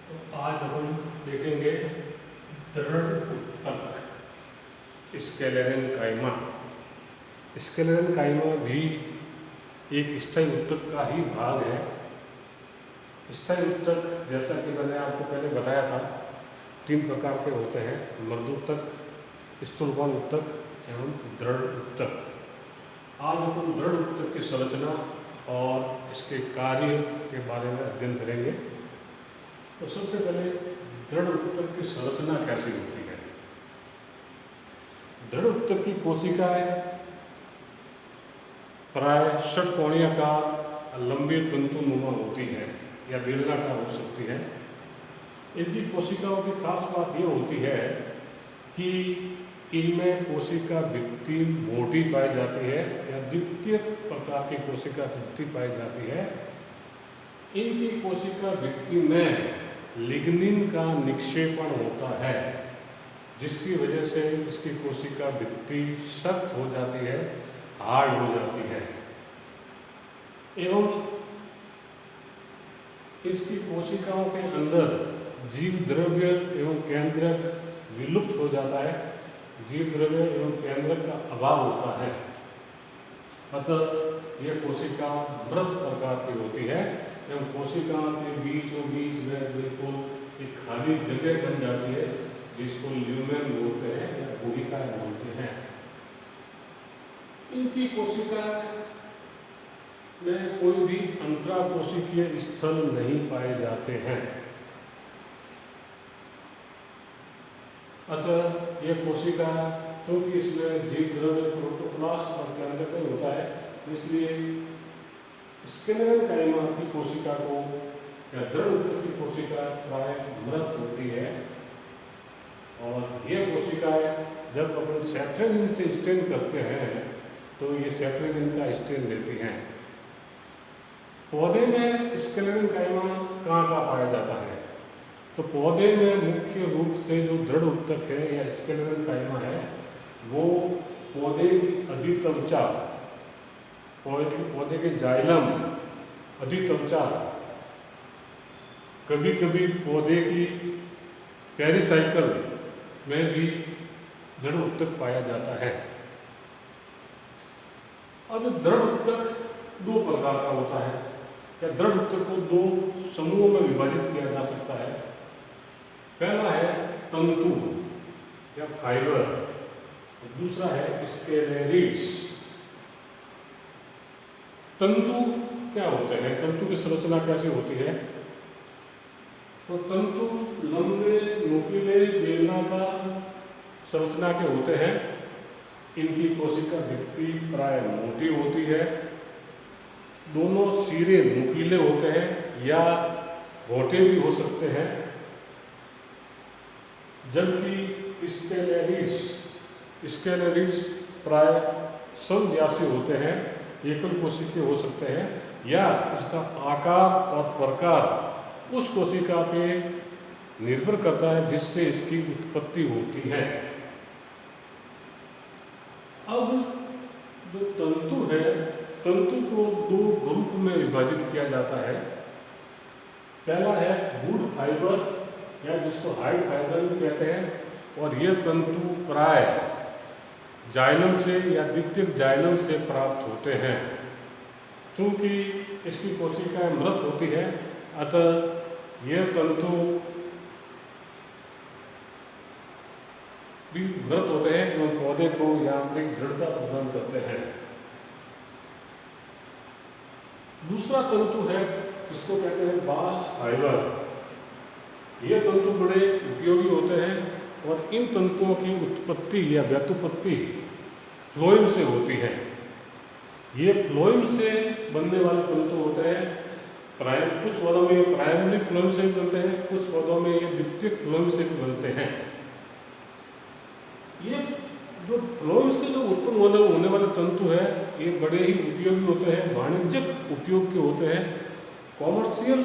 तो आज अपन देखेंगे दृढ़ उत्तक स्केलेरन काइमा। स्केलेरन काइमा भी एक स्थायी उत्तक का ही भाग है। स्थायी उत्तक जैसा कि मैंने आपको पहले बताया था 3 प्रकार के होते हैं, मृदु उत्तक, स्थूलवान उत्तक एवं दृढ़ उत्तक। आज अपन दृढ़ उत्तक की संरचना और इसके कार्य के बारे में अध्ययन करेंगे। तो सबसे पहले दृढ़ उत्तक की संरचना कैसी होती है। दृढ़ उत्तक की कोशिकाएं प्राय षटकोणीयकार लंबी तंतुनुमा होती हैं या बेलनाकार हो सकती है। इनकी कोशिकाओं की खास बात यह होती है कि इनमें कोशिका भित्ति मोटी पाई जाती है या द्वितीय प्रकार की कोशिका भित्ति पाई जाती है। इनकी कोशिका भित्ति में लिग्निन का निक्षेपण होता है, जिसकी वजह से इसकी कोशिका भित्ति सख्त हो जाती है, हार्ड हो जाती है एवं इसकी कोशिकाओं के अंदर जीव द्रव्य एवं केंद्रक विलुप्त हो जाता है। जीव द्रव्य एवं केंद्रक का अभाव होता है, अतः यह कोशिका मृत प्रकार की होती है एवं कोशिका के बीचों बीच में बिल्कुल एक खाली जगह बन जाती है, जिसको ल्यूमेन बोलते हैं या गुहिकाएं बोलते हैं। इनकी कोशिका में कोई भी अंतराकोशिकीय स्थल नहीं पाए जाते हैं, अतः यह कोशिका चूंकि इसमें जीव द्रव्य प्रोटोप्लास्ट और केंद्रक नहीं होता है, इसलिए स्केलेरन काइमा की कोशिका को या दृढ़ उत्तक की कोशिका प्राय मृत होती है। और यह कोशिकाएं जब अपन सैफरेनिन से स्टेन करते हैं तो ये सैफरेनिन का स्टेन लेती हैं। पौधे में स्केलेरन काइमा कहाँ पाया जाता है, तो पौधे में मुख्य रूप से जो दृढ़ उत्तक है या स्केलेरन काइमा है वो पौधे की अधित्वचा, पौधे के जाइलम, अधित्वचा, कभी कभी पौधे की पेरिसाइकल में भी दृढ़ उत्तक पाया जाता है। अब दृढ़ उत्तक 2 प्रकार का होता है या दृढ़ उत्तक को 2 समूहों में विभाजित किया जा सकता है। पहला है तंतु या फाइबर, दूसरा है स्केलेरिड्स। तंतु क्या होते हैं, तंतु की संरचना कैसी होती है, तो तंतु लंबे नुकीले बेलनाकार संरचना के होते हैं। इनकी कोशिका भित्ति प्राय मोटी होती है, दोनों सिरे नुकीले होते हैं या घोटे भी हो सकते हैं, जबकि स्केलेरिड्स प्राय समव्यासी होते हैं, एकल कोशिकीय हो सकते हैं या इसका आकार और प्रकार उस कोशिका पे निर्भर करता है जिससे इसकी उत्पत्ति होती है। अब जो तंतु है, तंतु को 2 ग्रुप में विभाजित किया जाता है। पहला है वुड फाइबर या जिसको हाइड फाइबर भी कहते हैं, और यह तंतु प्राय जाइलम से या द्वितीयक जाइलम से प्राप्त होते हैं। चूंकि इसकी कोशिकाएं मृत होती है, अतः यह तंतु भी मृत होते हैं एवं पौधे को यांत्रिक दृढ़ता प्रदान करते हैं। दूसरा तंतु है जिसको कहते हैं बास्ट फाइबर। ये तंतु बड़े उपयोगी होते हैं और इन तंतुओं की उत्पत्ति या व्युत्पत्ति फ्लोएम से होती है। ये फ्लोएम से बनने वाले तंतु होते हैं। कुछ पौधों में ये प्राइमरी फ्लोएम से भी बनते हैं, कुछ पौधों में ये द्वितीयक फ्लोएम से भी बनते हैं। ये जो फ्लोएम से जो उत्पन्न होने वाले तंतु है, ये बड़े ही उपयोगी होते हैं, वाणिज्यिक उपयोग के होते हैं, कॉमर्शियल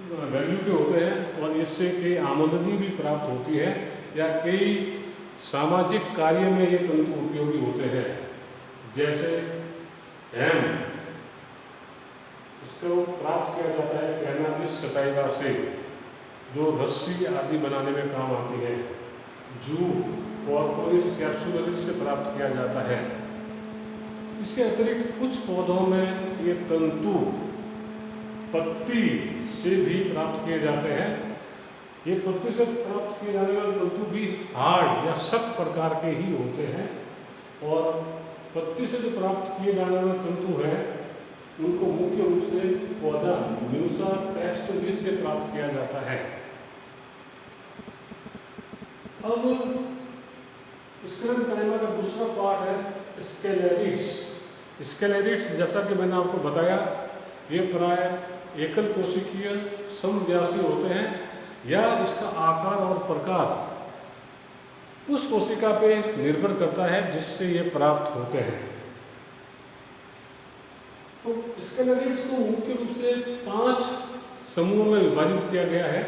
वैल्यू के होते हैं और इससे कई आमदनी भी प्राप्त होती है या कई सामाजिक कार्य में ये तंतु उपयोगी होते हैं। जैसे हेम, इसको प्राप्त किया जाता है कैनाबिस सटाइवा से। जो रस्सी आदि बनाने में काम आती है। जूट कॉर्कोरिस कैप्सुलरिस से प्राप्त किया जाता है। इसके अतिरिक्त कुछ पौधों में ये तंतु पत्ती से भी प्राप्त किए जाते हैं। ये पत्ती से प्राप्त किए जाने वाले तंतु भी हार्ड या सख्त प्रकार के ही होते हैं, और पत्ती से जो प्राप्त किए जाने वाले तंतु हैं उनको मुख्य रूप से पौधा म्यूसा टेक्स्टोरिस से प्राप्त किया जाता है। अब स्क्लेरेंकाइमा का दूसरा पार्ट है स्केलेरिड्स। स्केलेरिड्स जैसा कि मैंने आपको बताया, ये प्राय एकल कोशिकीय समव्यासी होते हैं, या इसका आकार और प्रकार उस कोशिका पे निर्भर करता है जिससे ये प्राप्त होते हैं। तो स्केलेरिड्स को मुख्य रूप से 5 समूहों में विभाजित किया गया है।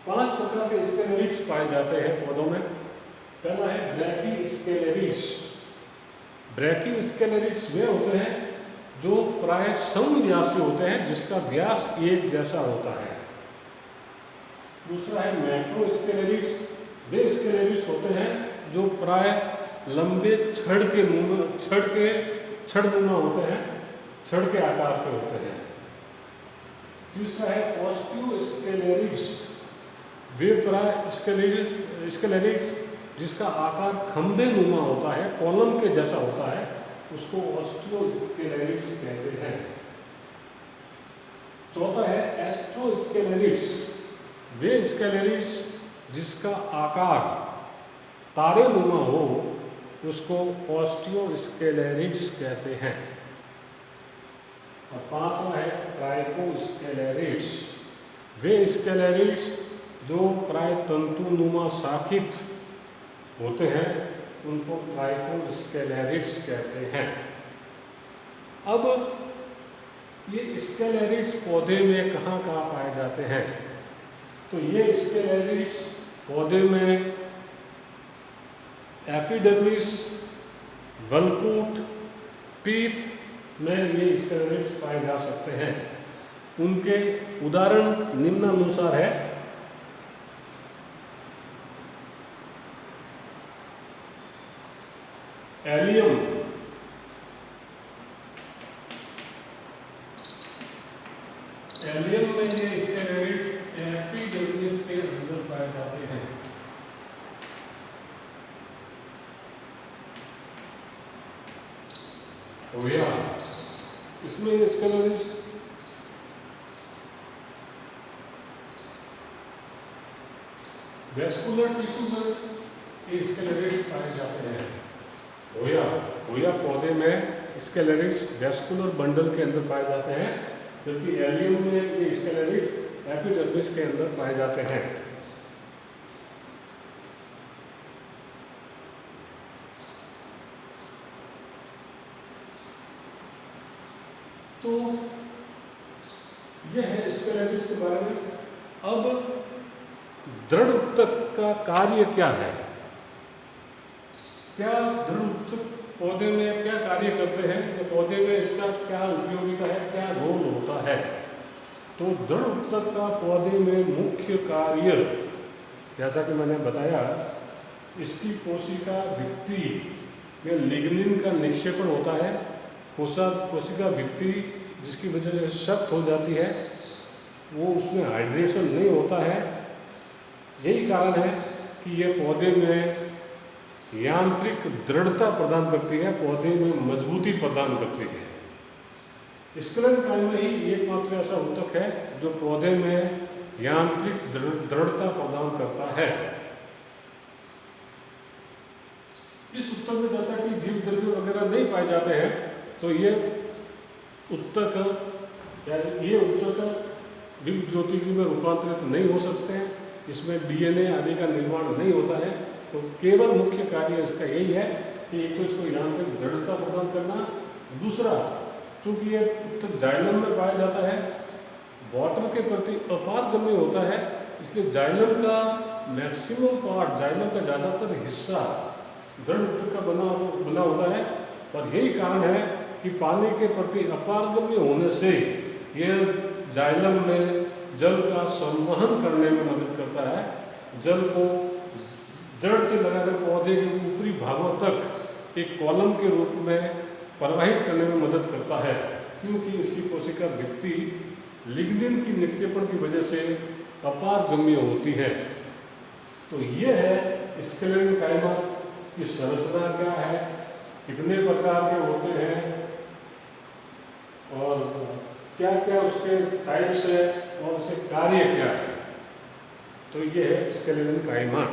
5 प्रकार के स्केलेरिड्स पाए जाते हैं पौधों में। पहला है ब्रैकीस्केलेरिड्स। ब्रैकीस्केलेरिड्स वे होते हैं जो प्राय समव्यासी होते हैं, जिसका व्यास एक जैसा होता है। दूसरा है मैक्रोस्केलेरिड्स। वे स्केलेरिड्स होते हैं जो प्राय लंबे छड़नुमा होते हैं, छड़ के आकार के होते हैं। तीसरा है ऑस्टियोस्केलेरिड्स। वे प्राय स्केलेरिड्स जिसका आकार खंभे नुमा होता है, कॉलम के जैसा होता है, उसको ऑस्टियोस्केलेरिड्स कहते हैं। चौथा है एस्ट्रोस्केलेरिड्स। वे स्केलेरिड्स जिसका आकार तारे नुमा हो, उसको ऑस्टियोस्केलेरिड्स कहते हैं। और पांचवा है ट्राइकोस्केलेरिड्स। वे स्केलेरिड्स जो प्राय तंतुनुमा शाखित होते हैं, उनको ट्राइकोस्केलेरिड्स कहते हैं। अब ये स्केलेरिड्स पौधे में कहाँ कहाँ पाए जाते हैं? तो ये स्केलेरिड्स पौधे में एपिडर्मिस, वल्कूट, पीथ में ये स्केलेरिड्स पाए जा सकते हैं। उनके उदाहरण निम्नानुसार है। एलियम, एलियम में ये स्केलेरिड्स एपिडर्मिस के अंदर पाए जाते हैं। ओया, इसमें स्केलेरिड्स वेस्कुलर टिश्यू में ये स्केलेरिड्स पाए जाते हैं। ओया पौधे में स्केलेरिड्स वेस्कुलर बंडल के अंदर पाए जाते हैं, जबकि एलियम में ये स्केलेरिड्स एपिडर्मिस के अंदर पाए जाते हैं। तो यह है स्केलेरिड्स के बारे में। अब दृढ़ उत्तक का कार्य क्या है? क्या दृढ़ उत्तक पौधे में क्या कार्य करते हैं, या पौधे में इसका क्या उपयोगिता है, क्या रोल होता है? तो दृढ़ उत्तक का पौधे में मुख्य कार्य, जैसा कि मैंने बताया, इसकी कोशिका भित्ति में लिग्निन का निक्षेपण होता है। कोशिका भित्ति जिसकी वजह से सख्त हो जाती है, वो उसमें हाइड्रेशन नहीं होता है। यही कारण है कि ये पौधे में यांत्रिक दृढ़ता प्रदान करती है, पौधे में मजबूती प्रदान करती है। स्क्लेरेंकाइमा ही एकमात्र ऐसा उत्तक है जो पौधे में यांत्रिक दृढ़ता प्रदान करता है। इस उत्तक में जैसा कि जीव द्रव्य वगैरह नहीं पाए जाते हैं, तो ये उत्तक विभ ज्योतिकी में रूपांतरित नहीं हो सकते हैं। इसमें डीएनए आदि का निर्माण नहीं होता है। तो केवल मुख्य कार्य इसका यही है कि एक तो इसको यांत्रिक दृढ़ता प्रदान करना, दूसरा चूंकि ये उत्तक जाइलम में पाया जाता है, वाटर के प्रति अपारगम्य होता है, इसलिए जाइलम का मैक्सिमम पार्ट, जाइलम का ज़्यादातर हिस्सा दृढ़ उत्तक का बना होता है। और यही कारण है कि पानी के प्रति अपारगम्य होने से यह जाइलम में जल का संवहन करने में मदद करता है। जल को जड़ से लगाकर पौधे के ऊपरी भागों तक एक कॉलम के रूप में प्रवाहित करने में मदद करता है, क्योंकि इसकी कोशिका भित्ति लिग्निन की निक्षेपण की वजह से अपारगम्य होती है। तो ये है स्क्लेरेंकाइमा की संरचना क्या है, कितने प्रकार के होते हैं और क्या क्या उसके टाइप्स है और उसके कार्य क्या है। तो ये है स्क्लेरेंकाइमा।